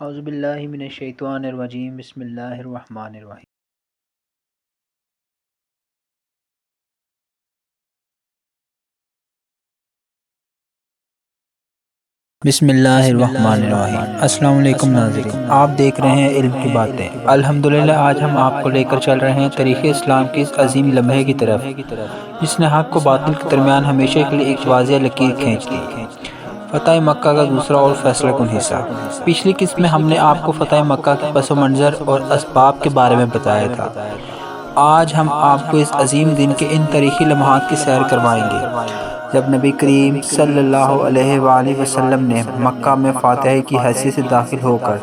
اعوذ باللہ من الشیطان الرجیم بسم اللہ الرحمن الرحیم۔ بسم اللہ الرحمن الرحیم۔ السلام علیکم ناظرین، آپ دیکھ رہے ہیں علم کی باتیں۔ الحمدللہ آج ہم آپ کو لے کر چل رہے ہیں تاریخ اسلام کے اس عظیم لمحے کی طرف جس نے حق و باطل کے درمیان ہمیشہ کے لیے ایک واضح لکیر کھینچ دی، فتح مکہ کا دوسرا اور فیصلہ کن حصہ۔ پچھلی قسط میں ہم نے آپ کو فتح مکہ کے پس منظر اور اسباب کے بارے میں بتایا تھا۔ آج ہم آپ کو اس عظیم دن کے ان تاریخی لمحات کی سیر کروائیں گے جب نبی کریم صلی اللہ علیہ وآلہ وسلم نے مکہ میں فاتح کی حیثیت سے داخل ہو کر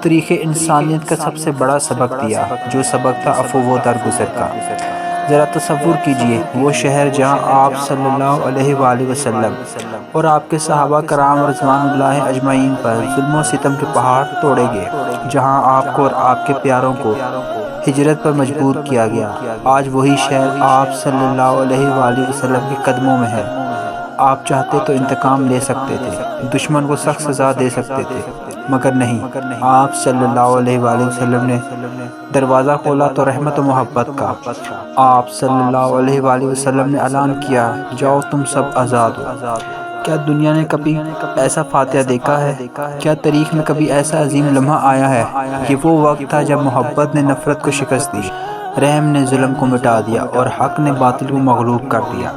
تاریخ انسانیت کا سب سے بڑا سبق دیا، جو سبق تھا عفو و درگزر کا۔ ذرا تصور کیجئے وہ شہر جہاں آپ صلی اللہ علیہ وآلہ وسلم اور آپ کے صحابہ کرام رضوان اللہ اجمعین پر ظلم و ستم کے پہاڑ توڑے گئے، جہاں آپ کو اور آپ کے پیاروں کو ہجرت پر مجبور کیا گیا۔ آج وہی شہر آپ صلی اللہ علیہ وآلہ وسلم کے قدموں میں ہے۔ آپ چاہتے تو انتقام لے سکتے تھے، دشمن کو سخت سزا دے سکتے تھے، مگر نہیں، آپ صلی اللہ علیہ وآلہ وسلم نے دروازہ کھولا تو رحمت و محبت کا۔ آپ صلی اللہ علیہ وآلہ وسلم نے اعلان کیا، جاؤ تم سب آزاد ہو۔ کیا دنیا نے کبھی ایسا فاتحہ دیکھا ہے؟ کیا تاریخ میں کبھی ایسا عظیم لمحہ آیا ہے؟ یہ وہ وقت تھا جب محبت نے نفرت کو شکست دی، رحم نے ظلم کو مٹا دیا اور حق نے باطل کو مغلوب کر دیا۔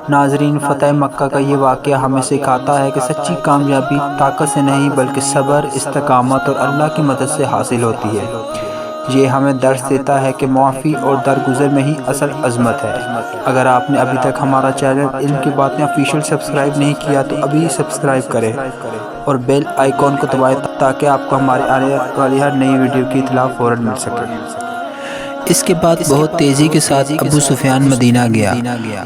ناظرین، فتح مکہ کا یہ واقعہ ہمیں سکھاتا ہے کہ سچی کامیابی طاقت سے نہیں بلکہ صبر، استقامت اور اللہ کی مدد سے حاصل ہوتی ہے۔ یہ ہمیں درس دیتا ہے کہ معافی اور درگزر میں ہی اصل عظمت ہے۔ اگر آپ نے ابھی تک ہمارا چینل علم کی باتیں آفیشیل سبسکرائب نہیں کیا تو ابھی سبسکرائب کریں اور بیل آئیکن کو دبائیں تاکہ آپ کو ہماری آنے والی ہر نئی ویڈیو کی اطلاع فوراً مل سکے۔ اس کے بعد بہت تیزی کے ساتھ ابو سفیان مدینہ گیا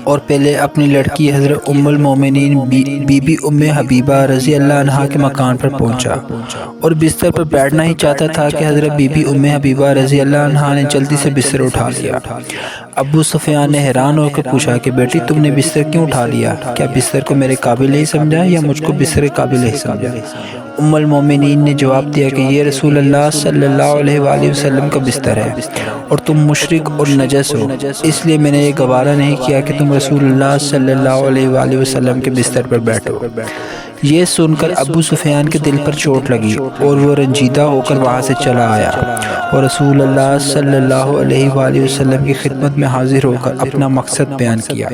اور پہلے اپنی لڑکی حضرت ام المومنین بی بی ام حبیبہ رضی اللہ عنہا کے مکان پر پہنچا اور بستر پر بیٹھنا ہی چاہتا تھا کہ حضرت بی بی ام حبیبہ رضی اللہ عنہا نے جلدی سے بستر اٹھا لیا۔ ابو سفیان نے حیران ہو کر پوچھا کہ بیٹی تم نے بستر کیوں اٹھا لیا؟ کیا بستر کو میرے قابل نہیں سمجھا یا مجھ کو بستر کے قابل نہیں سمجھا؟ ام المومنین نے جواب دیا کہ یہ رسول اللہ صلی اللہ علیہ وآلہ وسلم کا بستر ہے اور تم مشرک اور نجس ہو، اس لیے میں نے یہ گوارا نہیں کیا کہ تم رسول اللہ صلی اللہ علیہ وآلہ وسلم کے بستر پر بیٹھو۔ یہ سن کر ابو سفیان کے دل پر چوٹ لگی اور وہ رنجیدہ ہو کر وہاں سے چلا آیا اور رسول اللہ صلی اللہ علیہ وآلہ وسلم کی خدمت میں حاضر ہو کر اپنا مقصد بیان کیا۔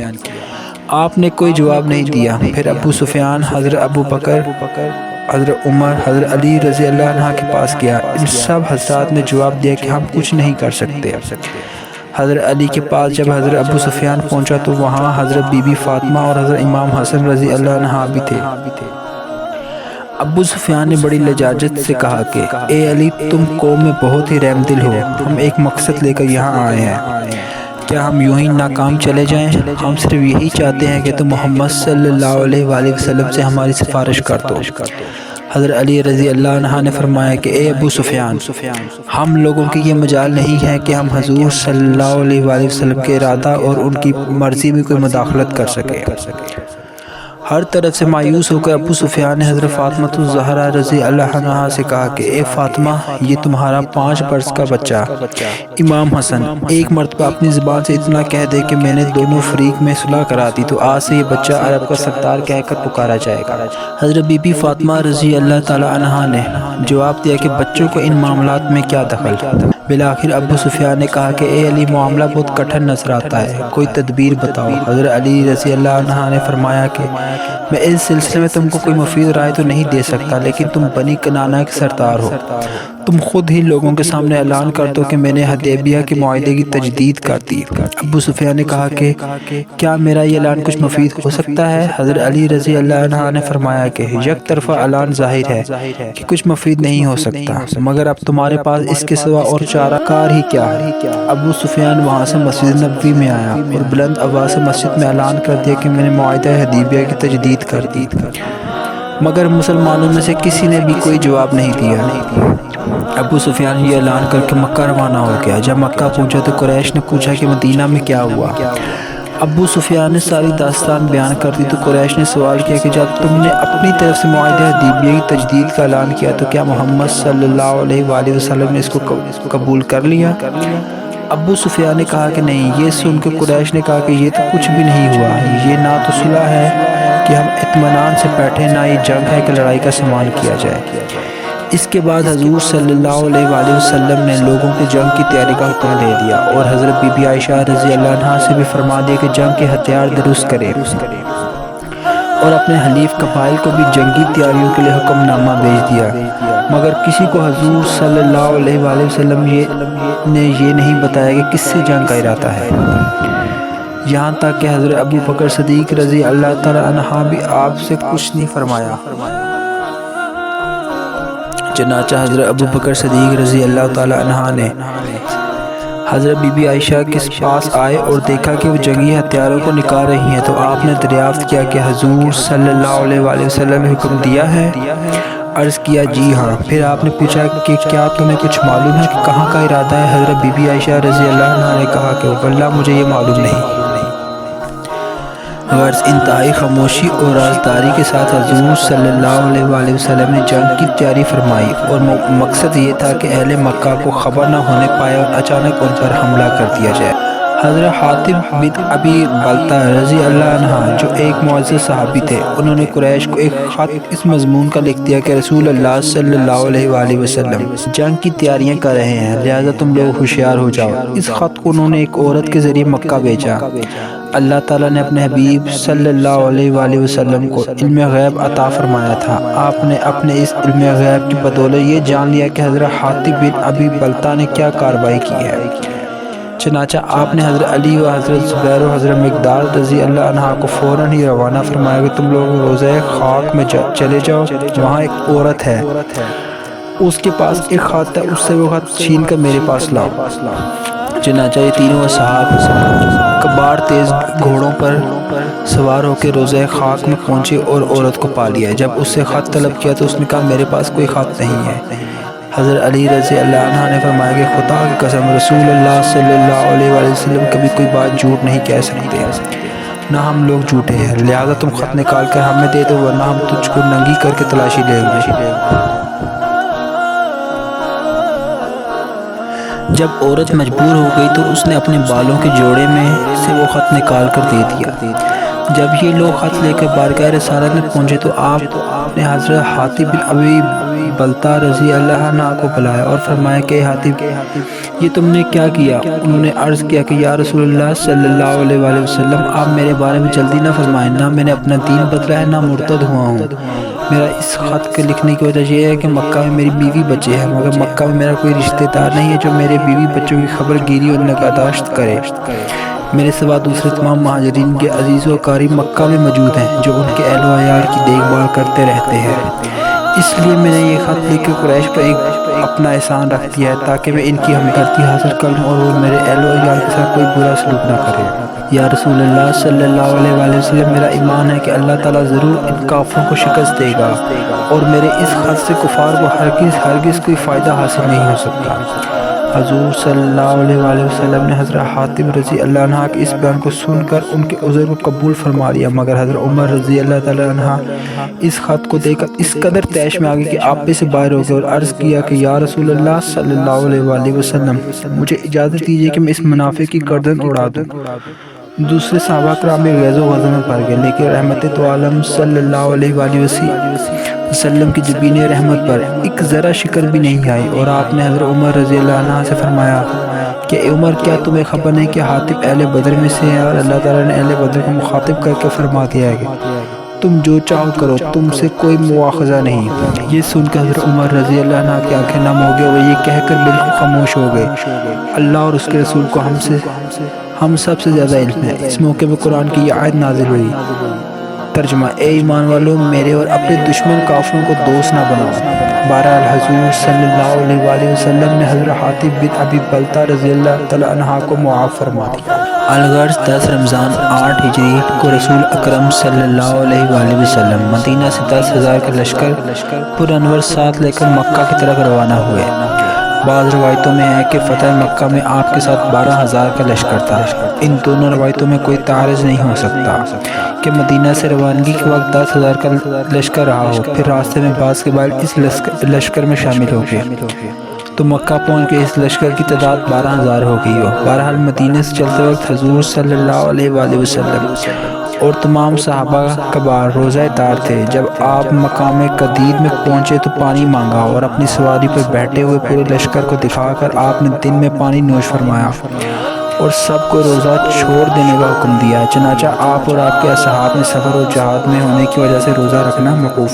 آپ نے کوئی جواب نہیں دیا۔ پھر ابو سفیان حضرت ابو بکر، حضرت عمر، حضرت علی رضی اللہ عنہ کے پاس گیا۔ ان سب حضرات نے جواب دیا کہ ہم کچھ نہیں کر سکتے۔ حضرت علی کے پاس جب حضرت ابو سفیان پہنچا تو وہاں حضرت بی بی فاطمہ اور حضرت امام حسن رضی اللہ عنہ بھی تھے۔ ابو سفیان نے بڑی لجاجت سے کہا کہ اے علی، تم قوم میں بہت ہی رحم دل ہو، ہم ایک مقصد لے کر یہاں آئے ہیں، کیا ہم یوں ہی ناکام چلے جائیں؟ ہم صرف یہی چاہتے ہیں کہ تم محمد صلی اللہ علیہ وآلہ وسلم سے ہماری سفارش کر دو۔ حضرت علی رضی اللہ عنہ نے فرمایا کہ اے ابو سفیان، ہم لوگوں کی یہ مجال نہیں ہے کہ ہم حضور صلی اللہ علیہ وآلہ وسلم کے ارادہ اور ان کی مرضی میں کوئی مداخلت کر سکے۔ ہر طرف سے مایوس ہو کر ابو سفیان نے حضرت فاطمہ الزہرا رضی اللہ عنہا سے کہا کہ اے فاطمہ، یہ تمہارا 5 برس کا بچہ امام حسن ایک مرتبہ اپنی زبان سے اتنا کہہ دے کہ میں نے دونوں فریق میں صلح کرا دی تو آج سے یہ بچہ عرب کا سردار کہہ کر پکارا جائے گا۔ حضرت بی بی فاطمہ رضی اللہ تعالی عنہا نے جواب دیا کہ بچوں کو ان معاملات میں کیا دخل؟ بالآخر ابو سفیان نے کہا کہ اے علی، معاملہ بہت کٹھن نظر آتا ہے، کوئی تدبیر بتاؤ۔ حضرت علی رضی اللہ عنہ نے فرمایا کہ میں اس سلسلے میں تم کو کوئی مفید رائے تو نہیں دے سکتا، لیکن تم بنی کنانہ کے سردار ہو، تم خود ہی لوگوں کے سامنے اعلان کر دو کہ میں نے حدیبیہ کے معاہدے کی تجدید کر دی۔ ابو سفیان نے کہا کہ کیا میرا یہ اعلان کچھ مفید ہو سکتا ہے؟ حضرت علی رضی اللہ عنہ نے فرمایا کہ یک طرفہ اعلان ظاہر ہے کہ کچھ مفید نہیں ہو سکتا، مگر اب تمہارے پاس اس کے سوا اور چارہ کار ہی کیا ہے؟ ابو سفیان وہاں سے مسجد نبوی میں آیا اور بلند آواز سے مسجد میں اعلان کر دیا کہ میں نے معاہدہ حدیبیہ کی تجدید کر دی، مگر مسلمانوں میں سے کسی نے بھی کوئی جواب نہیں دیا۔ ابو سفیان یہ اعلان کر کے مکہ روانہ ہو گیا۔ جب مکہ پہنچا تو قریش نے پوچھا کہ مدینہ میں کیا ہوا؟ ابو سفیان نے ساری داستان بیان کر دی تو قریش نے سوال کیا کہ جب تم نے اپنی طرف سے معاہدہ حدیبیہ کی تجدید کا اعلان کیا تو کیا محمد صلی اللہ علیہ وآلہ وسلم نے اس کو قبول کر لیا؟ ابو سفیان نے کہا کہ نہیں۔ یہ سن کے قریش نے کہا کہ یہ تو کچھ بھی نہیں ہوا، یہ نہ تو صلح ہے کہ ہم اطمینان سے بیٹھیں، نہ یہ جنگ ہے کہ لڑائی کا سامان کیا جائے۔ اس کے بعد حضور صلی اللہ علیہ وآلہ وسلم نے لوگوں کو جنگ کی تیاری کا حکم دے دیا اور حضرت بی بی عائشہ رضی اللہ عنہا سے بھی فرما دیا کہ جنگ کے ہتھیار درست کرے اور اپنے حلیف قبائل کو بھی جنگی تیاریوں کے لیے حکم نامہ بھیج دیا، مگر کسی کو حضور صلی اللہ علیہ وآلہ وسلم نے یہ نہیں بتایا کہ کس سے جنگ کا ارادہ ہے، یہاں تک کہ حضرت ابو بکر صدیق رضی اللہ تعالی عنہ بھی آپ سے کچھ نہیں فرمایا۔ چنانچہ حضرت ابو بکر صدیق رضی اللہ تعالی عنہ نے حضرت بی بی عائشہ کے پاس آئے اور دیکھا کہ وہ جنگی ہتھیاروں کو نکال رہی ہیں، تو آپ نے دریافت کیا کہ حضور صلی اللہ علیہ وآلہ وسلم نے حکم دیا ہے؟ عرض کیا جی ہاں۔ پھر آپ نے پوچھا کہ کیا تمہیں کچھ معلوم ہے کہ کہاں کا ارادہ ہے؟ حضرت بی بی عائشہ رضی اللہ عنہ نے کہا کہ واللہ مجھے یہ معلوم نہیں۔ غرض انتہائی خاموشی اور رازداری کے ساتھ حضور صلی اللہ علیہ وآلہ وسلم نے جنگ کی تیاری فرمائی اور مقصد یہ تھا کہ اہل مکہ کو خبر نہ ہونے پائے اور اچانک ان پر حملہ کر دیا جائے۔ حضرت حاتب بن ابی بلتہ رضی اللہ عنہ جو ایک معزز صحابی تھے، انہوں نے قریش کو ایک خط اس مضمون کا لکھ دیا کہ رسول اللہ صلی اللہ علیہ وآلہ وسلم جنگ کی تیاریاں کر رہے ہیں، لہذا تم لوگ ہوشیار ہو جاؤ۔ اس خط کو انہوں نے ایک عورت کے ذریعے مکہ بھیجا۔ اللہ تعالیٰ نے اپنے حبیب صلی اللہ علیہ وآلہ وسلم کو علم غیب عطا فرمایا تھا۔ آپ نے اپنے اس علم غیب کی بدولت یہ جان لیا کہ حضرت حاتب بن ابی بلتہ نے کیا کارروائی کی ہے۔ چنانچہ آپ نے حضرت علی و حضرت زبیر و حضرت مقداد رضی اللہ عنہ کو فوراً ہی روانہ فرمایا کہ تم لوگ روضہ خاک میں چلے جاؤ، وہاں ایک عورت ہے، اس کے پاس ایک خط ہے، اس سے وہ خط چھین کر میرے پاس لاؤ۔ چنانچہ یہ تینوں اصحاب کباڑ تیز گھوڑوں پر سوار ہو کے روضہ خاک میں پہنچے اور عورت کو پا لیا۔ جب اس سے خط طلب کیا تو اس نے کہا میرے پاس کوئی خط نہیں ہے۔ حضرت علی رضی اللہ عنہ نے فرمایا کہ خدا کی قسم رسول اللہ صلی اللہ علیہ وآلہ وسلم کبھی کوئی بات جھوٹ نہیں کہہ سکتے، نہ ہم لوگ جھوٹے ہیں، لہذا تم خط نکال کر ہمیں دے دو ورنہ ہم تجھ کو ننگی کر کے تلاشی لیں گے۔ جب عورت مجبور ہو گئی تو اس نے اپنے بالوں کے جوڑے میں سے وہ خط نکال کر دے دیا۔ جب یہ لوگ خط لے کر بارگاہ رسالت میں پہنچے تو آپ نے حضرت حاتب بن ابی بلتہ رضی اللہ عنہ کو بلایا اور فرمایا کہ حاتب یہ تم نے کیا کیا؟ انہوں نے عرض کیا کہ یا رسول اللہ صلی اللہ علیہ وآلہ وسلم آپ میرے بارے میں جلدی نہ فرمائیں، نہ میں نے اپنا دین بدلا ہے، نہ مرتد ہوا ہوں۔ میرا اس خط کے لکھنے کی وجہ یہ ہے کہ مکہ میں میری بیوی بچے ہیں، مگر مکہ میں میرا کوئی رشتہ دار نہیں ہے جو میرے بیوی بچوں کی خبر گیری اور نگہداشت کرے۔ میرے سوا دوسرے تمام مہاجرین کے عزیز و اقارب مکہ میں موجود ہیں جو ان کے اہل و عیال کی دیکھ بھال کرتے رہتے ہیں، اس لیے میں نے یہ خط لکھ کے قریش پر اپنا احسان رکھ دیا ہے تاکہ میں ان کی ہمدردی حاصل کر لوں اور وہ میرے اہل و عیال کے ساتھ کوئی برا سلوک نہ کرے۔ یا رسول اللہ صلی اللہ علیہ وآلہ وسلم میرا ایمان ہے کہ اللہ تعالیٰ ضرور ان کافروں کو شکست دے گا اور میرے اس خط سے کفار کو ہرگز کوئی فائدہ حاصل نہیں ہو سکتا۔ حضور صلی اللہ علیہ وآلہ وسلم نے حضرت حاتب رضی اللہ عنہ کے اس بیان کو سن کر ان کے عذر کو قبول فرما لیا، مگر حضرت عمر رضی اللہ تعالی عنہ اس خط کو دیکھ کر اس قدر طیش میں آگے کہ آپ پہ سے باہر ہو گئے اور عرض کیا کہ یا رسول اللہ صلی اللہ علیہ وآلہ وسلم مجھے اجازت دیجیے کہ میں اس منافق کی گردن اڑا دوں۔ دوسرے صحابہ کرام میں غیظ و غضب میں پڑ گئے، لیکن رحمت تو عالم صلی اللہ علیہ وآلہ وسلم کی جبین رحمت پر ایک ذرا شکر بھی نہیں آئی اور آپ نے حضرت عمر رضی اللہ عنہ سے فرمایا کہ اے عمر کیا تمہیں خبر نہیں کہ حاتب اہل بدر میں سے ہے اور اللہ تعالیٰ نے اہل بدر کو مخاطب کر کے فرما دیا ہے کہ تم جو چاہو کرو، تم سے کوئی مواخذہ نہیں۔ یہ سن کر حضرت عمر رضی اللہ عنہ کی آنکھیں نم ہو گئے، وہ یہ کہہ کر بالکل خاموش ہو گئے اللہ اور اس کے رسول کو ہم سب سے زیادہ علم ہے۔ اس موقع پر قرآن کی یہ آیت نازل ہوئی۔ ترجمہ: اے ایمان والوں، میرے اور اپنے دشمن کافروں کو دوست نہ بناؤ۔ بہرحال حضور صلی اللہ علیہ وآلہ وسلم نے حضرت حاتب بن ابی بلتہ رضی اللہ تعالی عنہ کو معاف فرما دیا۔ الغرض 10 رمضان 8 ہجری کو رسول اکرم صلی اللہ علیہ وآلہ وسلم مدینہ سے 10,000 کا لشکر پر انور ساتھ لے کر مکہ کی طرف روانہ ہوئے۔ بعض روایتوں میں ہے کہ فتح مکہ میں آپ کے ساتھ 12,000 کا لشکر تھا۔ ان دونوں روایتوں میں کوئی تعارض نہیں ہو سکتا کہ مدینہ سے روانگی کے وقت 10,000 کا لشکر رہا ہو، پھر راستے میں بعض قبائل اس لشکر میں شامل ہو گئے تو مکہ پہنچ کے اس لشکر کی تعداد 12,000 ہو گئی ہو۔ بہرحال مدینہ سے چلتے وقت حضور صلی اللہ علیہ وآلہ وسلم اور تمام صحابہ کبار روزہ دار تھے۔ جب آپ مقام قدید میں پہنچے تو پانی مانگا اور اپنی سواری پر بیٹھے ہوئے پورے لشکر کو دکھا کر آپ نے دن میں پانی نوش فرمایا اور سب کو روزہ چھوڑ دینے کا حکم دیا۔ چنانچہ آپ اور آپ کے اصحاب نے سفر اور جہاد میں ہونے کی وجہ سے روزہ رکھنا موقوف